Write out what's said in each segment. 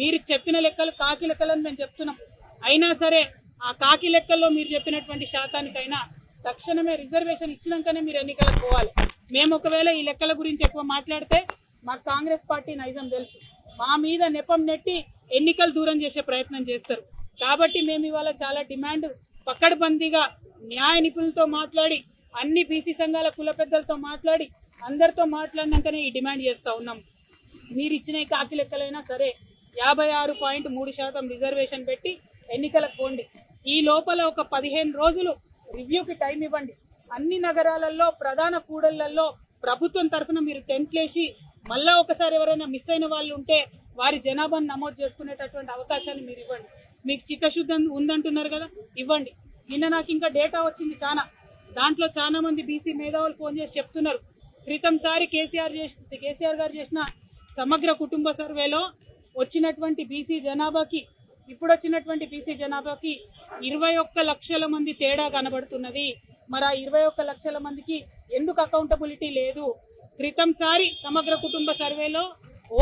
మీరు చెప్పిన లెక్కలు కాకి లెక్కలని మేము చెప్తున్నాం. అయినా సరే ఆ కాకి లెక్కల్లో మీరు చెప్పినటువంటి శాతానికైనా తక్షణమే రిజర్వేషన్ ఇచ్చినాకనే మీరు ఎన్నికలకు పోవాలి. మేము ఒకవేళ ఈ లెక్కల గురించి ఎక్కువ మాట్లాడితే మాకు కాంగ్రెస్ పార్టీ నైజం తెలుసు, మా మీద నెపం నెట్టి ఎన్నికలు దూరం చేసే ప్రయత్నం చేస్తారు. కాబట్టి మేము ఇవాళ చాలా డిమాండ్ పక్కడబందీగా న్యాయ నిపుణులతో మాట్లాడి అన్ని బీసీ సంఘాల కుల పెద్దలతో మాట్లాడి అందరితో మాట్లాడినాకనే ఈ డిమాండ్ చేస్తా ఉన్నాం. మీరు ఇచ్చిన కాకి లెక్కలైనా సరే 56.3% రిజర్వేషన్ పెట్టి ఎన్నికలకు పోండి. ఈ లోపల ఒక 15 రోజులు రివ్యూకి టైం ఇవ్వండి. అన్ని నగరాలలో ప్రధాన కూడళ్లలో ప్రభుత్వం తరఫున మీరు టెంట్లేసి మళ్ళా ఒకసారి ఎవరైనా మిస్ అయిన వాళ్ళు ఉంటే వారి జనాభాను నమోదు చేసుకునేటటువంటి అవకాశాన్ని మీరు ఇవ్వండి. మీకు చిత్తశుద్ధి ఉందంటున్నారు కదా, ఇవ్వండి. నిన్న నాకు ఇంకా డేటా వచ్చింది దాంట్లో చాలా మంది బీసీ మేధావులు ఫోన్ చేసి చెప్తున్నారు, క్రితంసారి కేసీఆర్ గారు చేసిన సమగ్ర కుటుంబ సర్వేలో వచ్చినటువంటి బీసీ జనాభాకి ఇప్పుడు వచ్చినటువంటి బీసీ జనాభాకి 21 లక్షల మంది తేడా కనబడుతున్నది. మరి ఆ 21 లక్షల మందికి ఎందుకు అకౌంటబిలిటీ లేదు? క్రితంసారి సమగ్ర కుటుంబ సర్వేలో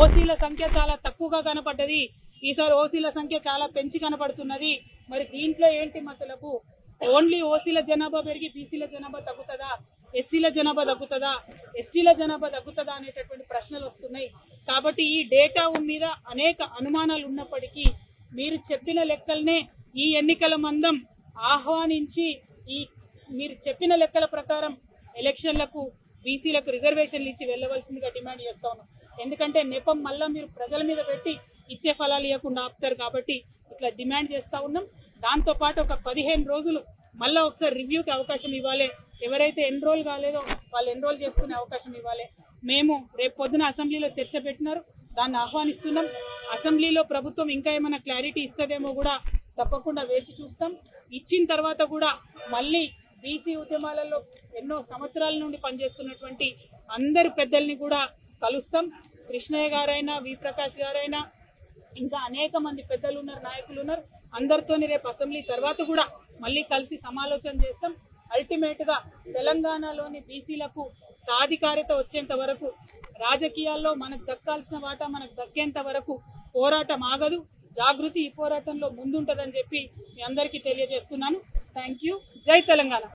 ఓసీల సంఖ్య చాలా తక్కువగా కనపడ్డది, ఈసారి ఓసీల సంఖ్య చాలా పెంచి కనపడుతున్నది. మరి దీంట్లో ఏంటి మతలబు? ఓన్లీ ఓసీల జనాభా పెరిగి బీసీల జనాభా తగ్గుతుందా, ఎస్సీల జనాభా తగ్గుతుందా, ఎస్టీల జనాభా తగ్గుతుందా అనేటటువంటి ప్రశ్నలు వస్తున్నాయి. కాబట్టి ఈ డేటా మీద అనేక అనుమానాలు ఉన్నప్పటికీ మీరు చెప్పిన లెక్కలనే ఈ ఎన్నికల మందం ఆహ్వానించి మీరు చెప్పిన లెక్కల ప్రకారం ఎలక్షన్లకు బీసీలకు రిజర్వేషన్లు ఇచ్చి వెళ్లవలసిందిగా డిమాండ్ చేస్తా ఉన్నాం. ఎందుకంటే నెపం మళ్ళా మీరు ప్రజల మీద పెట్టి ఇచ్చే ఫలాలు ఇవ్వకుండా ఆపుతారు కాబట్టి ఇట్లా డిమాండ్ చేస్తా ఉన్నాం. దాంతో పాటు ఒక 15 రోజులు మళ్ళా ఒకసారి రివ్యూకి అవకాశం ఇవ్వాలి. ఎవరైతే ఎన్రోల్ కాలేదో వాళ్ళు ఎన్రోల్ చేసుకునే అవకాశం ఇవ్వాలి. మేము రేపు పొద్దున అసెంబ్లీలో చర్చ పెట్టినారు, దాన్ని ఆహ్వానిస్తున్నాం. అసెంబ్లీలో ప్రభుత్వం ఇంకా ఏమైనా క్లారిటీ ఇస్తుందేమో కూడా తప్పకుండా వేచి చూస్తాం. ఇచ్చిన తర్వాత కూడా మళ్ళీ బీసీ ఉద్యమాలలో ఎన్నో సంవత్సరాల నుండి పనిచేస్తున్నటువంటి అందరు పెద్దల్ని కూడా కలుస్తాం. కృష్ణయ్య గారైనా, వి ప్రకాష్ గారైనా, ఇంకా అనేక మంది పెద్దలు ఉన్నారు, నాయకులు ఉన్నారు. అందరితోని రేపు అసెంబ్లీ తర్వాత కూడా మళ్ళీ కలిసి సమాలోచన చేస్తాం. అల్టిమేట్ గా తెలంగాణలోని బీసీలకు సాధికారత వచ్చేంత వరకు, రాజకీయాల్లో మనకు దక్కాల్సిన వాటా మనకు దక్కేంత వరకు పోరాటం ఆగదు. జాగృతి ఈ పోరాటంలో ముందుంటదని చెప్పి మీ అందరికీ తెలియజేస్తున్నాను. Thank you. జై తెలంగాణ.